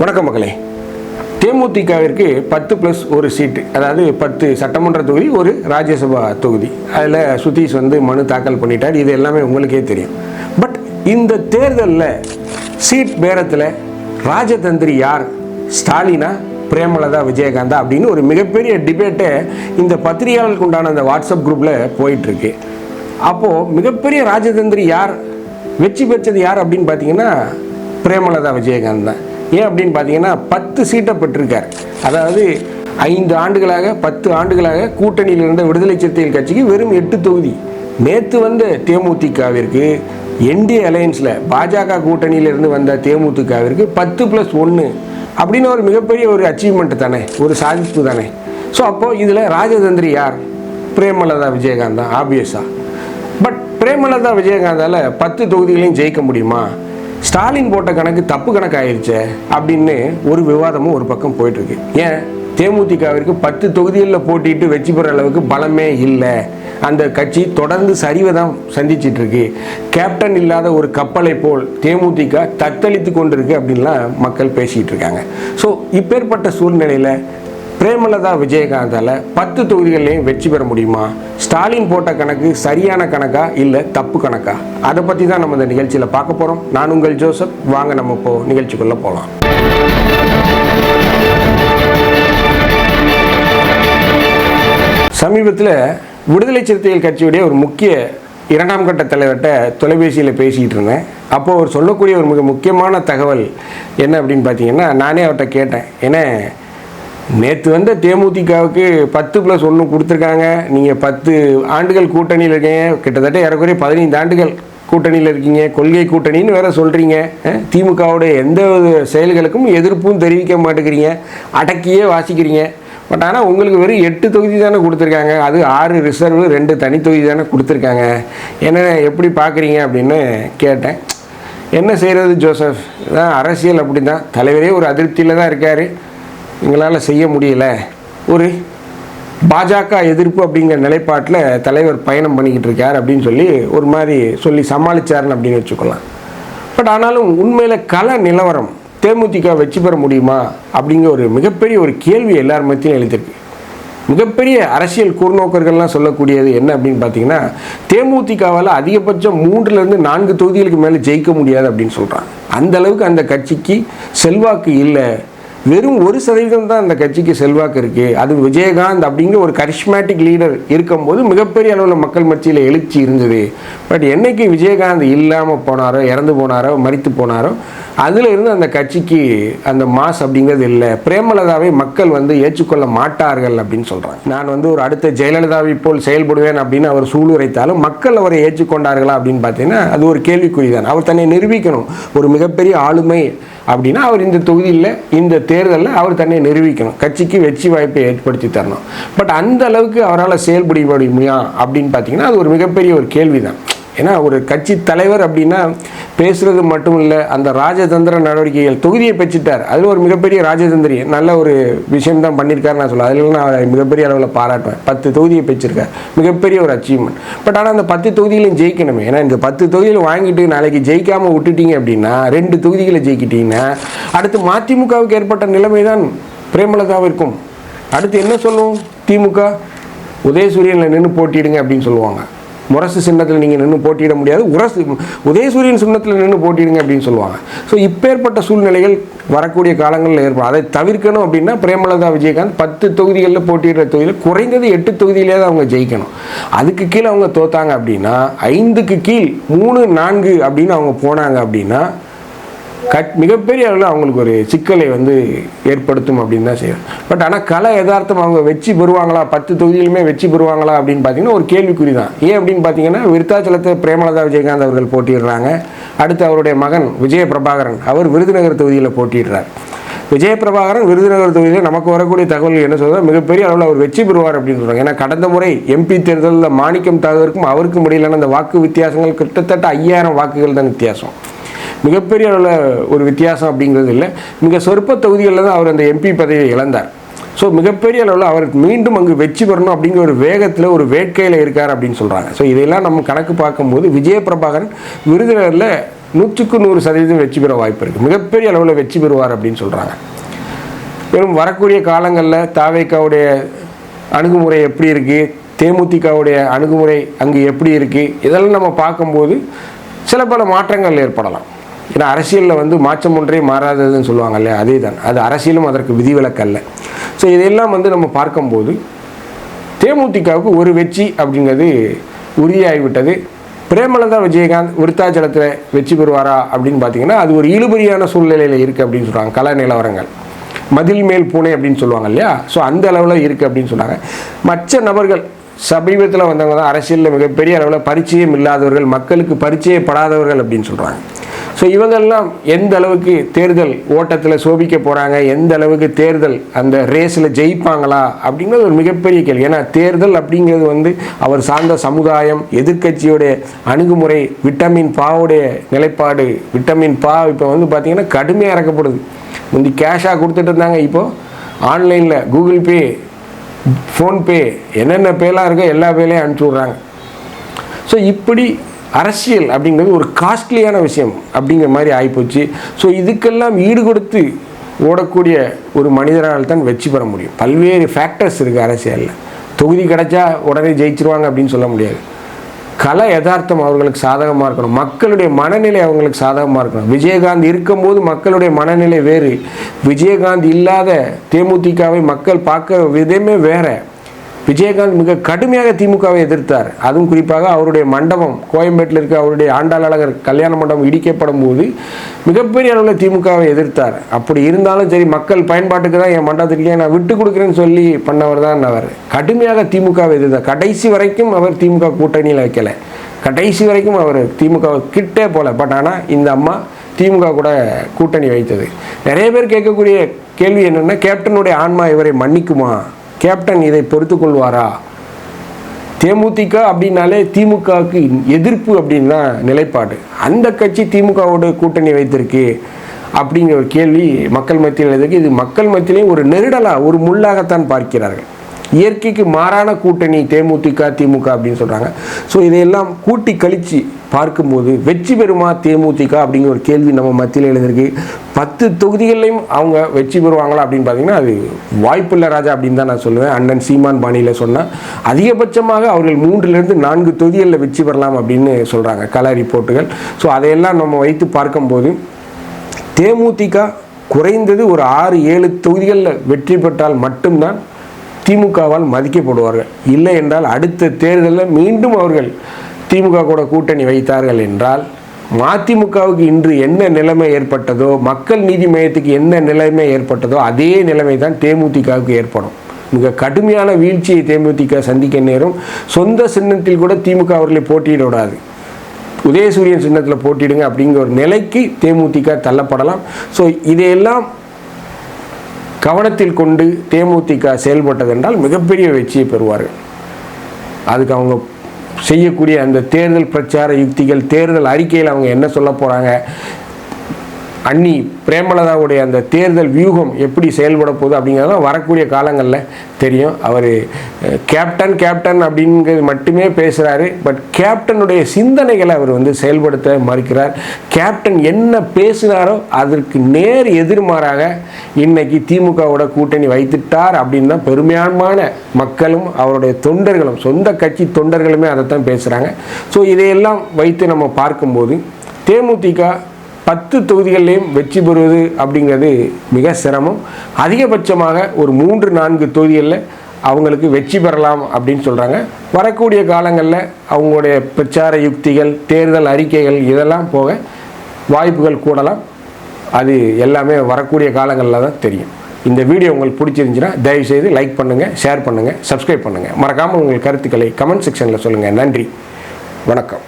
வணக்கம் மக்களே. தேமுதிகவிற்கு 10+1 சீட்டு, அதாவது 10 சட்டமன்ற தொகுதி, ஒரு ராஜ்யசபா தொகுதி. அதில் சுதீஷ் மனு தாக்கல் பண்ணிட்டார். இது எல்லாமே உங்களுக்கே தெரியும். பட் இந்த தேர்தலில் சீட் பேரத்தில் ராஜதந்திரி யார், ஸ்டாலினா பிரேமலதா விஜயகாந்தா அப்படின்னு ஒரு மிகப்பெரிய டிபேட்டை இந்த பத்திரிகையாளர்களுக்கு உண்டான அந்த வாட்ஸ்அப் குரூப்பில் போயிட்டுருக்கு. அப்போது மிகப்பெரிய ராஜதந்திரி யார், வெற்றி பெற்றது யார் அப்படின்னு பார்த்தீங்கன்னா பிரேமலதா விஜயகாந்த் தான். ஏன் அப்படின்னு பார்த்தீங்கன்னா 10 சீட்டை பெற்றிருக்கார். அதாவது 5 ஆண்டுகளாக 10 ஆண்டுகளாக கூட்டணியில் இருந்த விடுதலை சிறுத்தைகள் கட்சிக்கு வெறும் 8 தொகுதி. நேற்று வந்த தேமுதிகவிற்கு என்டிஏ அலையன்ஸில் பாஜக கூட்டணியிலிருந்து வந்த தேமுதிகவிற்கு 10+1 அப்படின்னு ஒரு மிகப்பெரிய ஒரு அச்சீவ்மெண்ட் தானே, ஒரு சாதிப்பு தானே. ஸோ அப்போது இதில் ராஜதந்திரி யார், பிரேமலதா விஜயகாந்த் தான் ஆப்வியஸாக. பட் பிரேமலதா விஜயகாந்தால் 10 தொகுதிகளையும் ஜெயிக்க முடியுமா, ஸ்டாலின் போட்ட கணக்கு தப்பு கணக்கு ஆயிடுச்சே அப்படின்னு ஒரு விவாதமும் ஒரு பக்கம் போயிட்டுருக்கு. ஏன் தேமுதிகவிற்கு 10 தொகுதிகளில் போட்டிட்டு வெற்றி பெற அளவுக்கு பலமே இல்லை. அந்த கட்சி தொடர்ந்து சரிவை தான் சந்திச்சிட்டு இருக்கு. கேப்டன் இல்லாத ஒரு கப்பலை போல் தேமுதிக தத்தளித்து கொண்டிருக்கு அப்படின்லாம் மக்கள் பேசிகிட்டு இருக்காங்க. ஸோ இப்பேற்பட்ட சூழ்நிலையில் பிரேமலதா விஜயகாந்தால் 10 தொகுதிகளையும் வெற்றி பெற முடியுமா, ஸ்டாலின் போட்ட கணக்கு சரியான கணக்கா இல்லை தப்பு கணக்கா, அதை பற்றி தான் நம்ம இந்த நிகழ்ச்சியில் பார்க்க போகிறோம். நான் உங்கள் ஜோசப். வாங்க நம்ம இப்போ நிகழ்ச்சிக்குள்ளே போகலாம். சமீபத்தில் விடுதலை சிறுத்தைகள் கட்சியுடைய ஒரு முக்கிய 2ஆம் கட்ட தலைவர்கிட்ட தொலைபேசியில் பேசிக்கிட்டு இருந்தேன். அப்போது அவர் சொல்லக்கூடிய ஒரு மிக முக்கியமான தகவல் என்ன அப்படின்னு பார்த்தீங்கன்னா, நானே அவர்கிட்ட கேட்டேன், ஏன்னா நேற்று வந்த தேமுதிகவுக்கு 10+1 கொடுத்துருக்காங்க. நீங்கள் 10 ஆண்டுகள் கூட்டணியில் இருக்கீங்க, கிட்டத்தட்ட ஏறக்குறைய 15 ஆண்டுகள் கூட்டணியில் இருக்கீங்க, கொள்கை கூட்டணின்னு வேறு சொல்கிறீங்க. திமுகவுடைய எந்த செயல்களுக்கும் எதிர்ப்பும் தெரிவிக்க மாட்டேங்கிறீங்க, அடக்கியே வாசிக்கிறீங்க. பட் ஆனால் உங்களுக்கு வெறும் 8 தொகுதி தானே கொடுத்துருக்காங்க, அது 6 ரிசர்வு 2 தனி தொகுதி தானே கொடுத்துருக்காங்க. என்ன எப்படி பார்க்குறீங்க அப்படின்னு கேட்டேன். என்ன செய்கிறது ஜோசப், தான் அரசியல் அப்படி தான், தலைவரே ஒரு அதிருப்தியில் தான் இருக்கார், எங்களால் செய்ய முடியல, ஒரு பாஜக எதிர்ப்பு அப்படிங்கிற நிலைப்பாட்டில் தலைவர் பயணம் பண்ணிக்கிட்டு இருக்கார் அப்படின்னு ஒரு மாதிரி சொல்லி சமாளித்தார்னு அப்படின்னு வச்சுக்கலாம். பட் ஆனாலும் உண்மையில் கள நிலவரம் தேமுதிக வெற்றி பெற முடியுமா அப்படிங்கிற ஒரு மிகப்பெரிய ஒரு கேள்வி எல்லார் மத்தியும் எழுதிருக்கு. மிகப்பெரிய அரசியல் கூர்நோக்கர்கள்லாம் சொல்லக்கூடியது என்ன அப்படின்னு பார்த்தீங்கன்னா, தேமுதிகவால் அதிகபட்சம் 3லேருந்து 4 தொகுதிகளுக்கு மேலே ஜெயிக்க முடியாது அப்படின்னு சொல்கிறாங்க. அந்த அளவுக்கு அந்த கட்சிக்கு செல்வாக்கு இல்லை. வெறும் 1% தான் அந்த கட்சிக்கு செல்வாக்கு இருக்குது. அது விஜயகாந்த் அப்படிங்கிற ஒரு கரிஷ்மேட்டிக் லீடர் இருக்கும்போது மிகப்பெரிய அளவில் மக்கள் மத்தியில் எழுச்சி இருந்தது. பட் என்னைக்கு விஜயகாந்த் இல்லாமல் போனாரோ, இறந்து போனாரோ, மரித்து போனாரோ, அதில் இருந்து அந்த கட்சிக்கு அந்த மாஸ் அப்படிங்கிறது இல்லை. பிரேமலதாவை மக்கள் ஏற்றுக்கொள்ள மாட்டார்கள் அப்படின்னு சொல்கிறாங்க. நான் ஒரு அடுத்த ஜெயலலிதாவை போல் செயல்படுவேன் அப்படின்னு அவர் சூளுரைத்தாலும் மக்கள் அவரை ஏற்றுக்கொண்டார்களா அப்படின்னு பார்த்தீங்கன்னா அது ஒரு கேள்விக்குறிதான். அவர் தன்னை நிரூபிக்கணும். ஒரு மிகப்பெரிய ஆளுமை அப்படின்னா அவர் இந்த தொகுதியில் இந்த தேர்தலில் அவர் தன்னை நிரூபிக்கணும், கட்சிக்கு வெற்றி வாய்ப்பை ஏற்படுத்தி தரணும். பட் அந்த அளவுக்கு அவரால் செயல்பட முடியுமா அப்படின்னு பார்த்தீங்கன்னா அது ஒரு மிகப்பெரிய ஒரு கேள்வி தான். ஏன்னா ஒரு கட்சி தலைவர் அப்படின்னா பேசுகிறது மட்டும் இல்லை, அந்த ராஜதந்திர நடவடிக்கைகள், தொகுதியை பெற்றுட்டார், அதில் ஒரு மிகப்பெரிய ராஜதந்திரி நல்ல ஒரு விஷயம் தான் பண்ணியிருக்காரு நான் சொல்லுவேன். அதில் நான் மிகப்பெரிய அளவில் பாராட்டுவேன். 10 தொகுதியை பெற்றிருக்கார், மிகப்பெரிய ஒரு அச்சீவ்மெண்ட். பட் ஆனால் அந்த 10 தொகுதிகளையும் ஜெயிக்கணுமே. ஏன்னா இந்த 10 தொகுதியில் வாங்கிட்டு நாளைக்கு ஜெயிக்காமல் விட்டுட்டீங்க அப்படின்னா, 2 தொகுதிகளை ஜெயிக்கிட்டீங்கன்னா அடுத்து மதிமுகவுக்கு ஏற்பட்ட நிலைமை தான் பிரேமலதாவிற்கும். அடுத்து என்ன சொல்லுவோம், திமுக உதயசூரியனில் நின்று போட்டிடுங்க அப்படின்னு சொல்லுவாங்க. முரசு சின்னத்தில் நீங்கள் நின்று போட்டியிட முடியாது, உதயசூரியன் சின்னத்தில் நின்று போட்டிடுங்க அப்படின்னு சொல்லுவாங்க. ஸோ இப்பேற்பட்ட சூழ்நிலைகள் வரக்கூடிய காலங்களில் ஏற்படும். அதை தவிர்க்கணும் அப்படின்னா பிரேமலதா விஜயகாந்த் 10 தொகுதிகளில் போட்டியிடுற தொகுதியில் குறைந்தது 8 தொகுதியிலேயே அவங்க ஜெயிக்கணும். அதுக்கு கீழே அவங்க தோத்தாங்க அப்படின்னா, 5க்கு கீழ் 3, 4 அப்படின்னு அவங்க போனாங்க அப்படின்னா மிகப்பெரிய அளவில் அவங்களுக்கு ஒரு சிக்கலை ஏற்படுத்தும் அப்படின்னு தான் செய்யும். பட் ஆனால் கல யதார்த்தம் அவங்க வெற்றி பெறுவாங்களா, 10 தொகுதியிலுமே வெற்றி பெறுவாங்களா அப்படின்னு பார்த்தீங்கன்னா ஒரு கேள்விக்குறி தான். ஏன் அப்படின்னு பார்த்தீங்கன்னா விருத்தாச்சலத்தை பிரேமலதா விஜயகாந்த் அவர்கள் போட்டிடுறாங்க. அடுத்து அவருடைய மகன் விஜய பிரபாகரன் அவர் விருதுநகர் தொகுதியில் போட்டிடுறார். விஜய பிரபாகரன் விருதுநகர் தொகுதியில் நமக்கு வரக்கூடிய தகவல் என்ன சொல்றாங்க, மிகப்பெரிய அளவில் அவர் வெற்றி பெறுவார் அப்படின்னு சொல்கிறாங்க. ஏன்னா கடந்த முறை எம்பி தேர்தலில் மாணிக்கம் தாகூருக்கும் அவருக்கும் இடையிலான அந்த வாக்கு வித்தியாசங்கள் கிட்டத்தட்ட 5000 வாக்குகள் தான் வித்தியாசம். மிகப்பெரிய அளவில் ஒரு வித்தியாசம் அப்படிங்கிறது இல்லை. மிக சொற்ப தொகுதிகளில் தான் அவர் அந்த எம்பி பதவியை இழந்தார். ஸோ மிகப்பெரிய அளவில் அவர் மீண்டும் அங்கு வெற்றி பெறணும் அப்படிங்கிற ஒரு வேகத்தில் ஒரு வேட்கையில் இருக்கார் அப்படின்னு சொல்கிறாங்க. ஸோ இதையெல்லாம் நம்ம கணக்கு பார்க்கும்போது விஜய பிரபாகரன் விருதுநகரில் 100க்கு 100% வெற்றி பெற வாய்ப்பு இருக்குது. மிகப்பெரிய அளவில் வெற்றி பெறுவார் அப்படின்னு சொல்கிறாங்க. மேலும் வரக்கூடிய காலங்களில் தாவேக்காவுடைய அணுகுமுறை எப்படி இருக்குது, தேமுதிகவுடைய அணுகுமுறை அங்கே எப்படி இருக்குது, இதெல்லாம் நம்ம பார்க்கும்போது சில பல மாற்றங்கள் ஏற்படலாம். ஏன்னா அரசியலில் மாற்றம் ஒன்றே மாறாததுன்னு சொல்லுவாங்க இல்லையா, அதே தான். அது அரசியலும் அதற்கு விதிவிலக்கல்ல. ஸோ இதையெல்லாம் நம்ம பார்க்கும்போது தேமுதிகவுக்கு ஒரு வெற்றி அப்படிங்கிறது உறுதியாகிவிட்டது. பிரேமலதா விஜயகாந்த் விருத்தாச்சலத்தில் வெற்றி பெறுவாரா அப்படின்னு பார்த்தீங்கன்னா அது ஒரு இழுபறியான சூழ்நிலையில் இருக்குது அப்படின்னு சொல்கிறாங்க. கள நிலவரங்கள் மதில் மேல் பூனை அப்படின்னு சொல்லுவாங்க இல்லையா, ஸோ அந்த அளவில் இருக்குது அப்படின்னு சொன்னாங்க. மற்ற நபர்கள் சமீபத்தில் வந்தவங்க தான் அரசியலில் மிகப்பெரிய அளவில் பரிச்சயம் இல்லாதவர்கள், மக்களுக்கு பரிச்சயப்படாதவர்கள் அப்படின்னு சொல்கிறாங்க. ஸோ இவங்கெல்லாம் எந்த அளவுக்கு தேர்தல் ஓட்டத்தில் சோபிக்க போகிறாங்க, எந்த அளவுக்கு தேர்தல் அந்த ரேஸில் ஜெயிப்பாங்களா அப்படிங்கிறது ஒரு மிகப்பெரிய கேள்வி. ஏன்னா தேர்தல் அப்படிங்கிறது அவர் சார்ந்த சமுதாயம், எதிர்கட்சியோடைய அணுகுமுறை, விட்டமின் பாவுடைய நிலைப்பாடு. விட்டமின் பா இப்போ பார்த்திங்கன்னா கடுமையாக இறக்கப்படுது. முந்தி கேஷாக கொடுத்துட்டு இருந்தாங்க, இப்போது ஆன்லைனில் கூகுள் பே, ஃபோன்பே, என்னென்ன பேலாம் இருக்கோ எல்லா பேலையும் அனுப்பிச்சி விட்றாங்க. ஸோ இப்படி அரசியல் அப்படிங்கிறது ஒரு காஸ்ட்லியான விஷயம் அப்படிங்கிற மாதிரி ஆகிப்போச்சு. ஸோ இதுக்கெல்லாம் ஈடு கொடுத்து ஓடக்கூடிய ஒரு மனிதரால் தான் வெற்றி பெற முடியும். பல்வேறு ஃபேக்டர்ஸ் இருக்குது அரசியலில். தொகுதி கிடைச்சா உடனே ஜெயிச்சிருவாங்க அப்படின்னு சொல்ல முடியாது. கல யதார்த்தம் அவர்களுக்கு சாதகமாக இருக்கணும், மக்களுடைய மனநிலை அவங்களுக்கு சாதகமாக இருக்கணும். விஜயகாந்த் இருக்கும்போது மக்களுடைய மனநிலை வேறு, விஜயகாந்த் இல்லாத தேமுதிகவை மக்கள் பார்க்குற விதமே வேறு. விஜயகாந்த் மிக கடுமையாக திமுகவை எதிர்த்தார். அதுவும் குறிப்பாக அவருடைய மண்டபம் கோயம்பேட்டில் இருக்க அவருடைய ஆண்டாளர் கல்யாண மண்டபம் இடிக்கப்படும் போது மிகப்பெரிய அளவில் திமுகவை எதிர்த்தார். அப்படி இருந்தாலும் சரி, மக்கள் பயன்பாட்டுக்கு தான் என் மண்டபத்திற்கே நான் விட்டு கொடுக்குறேன்னு சொல்லி பண்ணவர் தான் அவர். கடுமையாக திமுகவை எதிர்த்தார். கடைசி வரைக்கும் அவர் திமுக கூட்டணியில் வைக்கலை, கடைசி வரைக்கும் அவர் திமுக கிட்டே போல. பட் ஆனால் இந்த அம்மா திமுக கூட கூட்டணி வைத்தது. நிறைய பேர் கேட்கக்கூடிய கேள்வி என்னென்னா, கேப்டனுடைய ஆன்மா இவரை மன்னிக்குமா, கேப்டன் இதை பொறுத்து கொள்வாரா? தேமுதிக அப்படின்னாலே திமுகவுக்கு எதிர்ப்பு அப்படின்னு தான் நிலைப்பாடு. அந்த கட்சி திமுகவோட கூட்டணி வைத்திருக்கு அப்படிங்கிற ஒரு கேள்வி மக்கள் மத்தியில் இருக்கு. இது மக்கள் மத்தியிலையும் ஒரு நெருடலாக, ஒரு முள்ளாகத்தான் பார்க்கிறார்கள். இயற்கைக்கு மாறான கூட்டணி தேமுதிக திமுக அப்படின்னு சொல்கிறாங்க. ஸோ இதையெல்லாம் கூட்டி கழித்து பார்க்கும்போது வெற்றி பெறுமா தேமுதிக அப்படிங்கிற ஒரு கேள்வி நம்ம மத்தியில் எழுதிருக்கு. 10 தொகுதிகள்லையும் அவங்க வெற்றி பெறுவாங்களா அப்படின்னு பார்த்தீங்கன்னா அது வாய்ப்பில்லை ராஜா அப்படின்னு தான் நான் சொல்லுவேன். அண்ணன் சீமான் பாணியில் சொன்னால் அதிகபட்சமாக அவர்கள் 3-4 தொகுதிகளில் வெற்றி பெறலாம் அப்படின்னு சொல்கிறாங்க கள ரிப்போர்ட்டுகள். ஸோ அதையெல்லாம் நம்ம வைத்து பார்க்கும்போது தேமுதிக குறைந்தது ஒரு 6-7 தொகுதிகளில் வெற்றி பெற்றால் மட்டும்தான் திமுகவால் மதிக்கப்படுவார்கள். இல்லை என்றால் அடுத்த தேர்தலில் மீண்டும் அவர்கள் திமுக கூட கூட்டணி வைத்தார்கள் என்றால் மதிமுகவுக்கு இன்று என்ன நிலைமை ஏற்பட்டதோ, மக்கள் நீதி மையத்துக்கு என்ன நிலைமை ஏற்பட்டதோ அதே நிலைமை தான் தேமுதிகவுக்கு ஏற்படும். மிக கடுமையான வீழ்ச்சியை தேமுதிக சந்திக்க நேரும். சொந்த சின்னத்தில் கூட திமுக அவர்களை போட்டியிட விடாது, உதயசூரியன் சின்னத்தில் போட்டியிடுங்க அப்படிங்கிற ஒரு நிலைக்கு தேமுதிக தள்ளப்படலாம். ஸோ இதையெல்லாம் கவனத்தில் கொண்டு தேமுதிக செயல்பட்டதென்றால் மிகப்பெரிய வெற்றியை பெறுவார்கள். அதுக்கு அவங்க செய்யக்கூடிய அந்த தேர்தல் பிரச்சார யுக்திகள், தேர்தல் அறிக்கையில் அவங்க என்ன சொல்ல போகிறாங்க, அண்ணி பிரேமலதாவுடைய அந்த தேர்தல் வியூகம் எப்படி செயல்பட போகுது அப்படிங்கிறதெல்லாம் வரக்கூடிய காலங்களில் தெரியும். அவர் கேப்டன் அப்படிங்கிறது மட்டுமே பேசுகிறாரு. பட் கேப்டனுடைய சிந்தனைகளை அவர் செயல்படுத்த மறுக்கிறார். கேப்டன் என்ன பேசினாரோ அதற்கு நேர் எதிர்மாறாக இன்னைக்கு திமுகவோட கூட்டணி வைத்துட்டார் அப்படின்னு தான் பெரும்பான்மையான மக்களும் அவருடைய தொண்டர்களும், சொந்த கட்சி தொண்டர்களுமே அதைத்தான் பேசுகிறாங்க. ஸோ இதையெல்லாம் வைத்து நம்ம பார்க்கும்போது தேமுதிக 10 தொகுதிகளிலையும் வெற்றி பெறுவது அப்படிங்கிறது மிக சிரமம். அதிகபட்சமாக ஒரு 3-4 தொகுதிகளில் அவங்களுக்கு வெற்றி பெறலாம் அப்படின்னு சொல்கிறாங்க. வரக்கூடிய காலங்களில் அவங்களுடைய பிரச்சார யுக்திகள், தேர்தல் அறிக்கைகள் இதெல்லாம் போக வாய்ப்புகள் கூடலாம். அது எல்லாமே வரக்கூடிய காலங்களில் தான் தெரியும். இந்த வீடியோ உங்களுக்கு பிடிச்சிருந்துச்சுன்னா தயவுசெய்து லைக் பண்ணுங்கள், ஷேர் பண்ணுங்கள், சப்ஸ்கிரைப் பண்ணுங்கள். மறக்காமல் உங்கள் கருத்துக்களை கமெண்ட் செக்ஷனில் சொல்லுங்கள். நன்றி, வணக்கம்.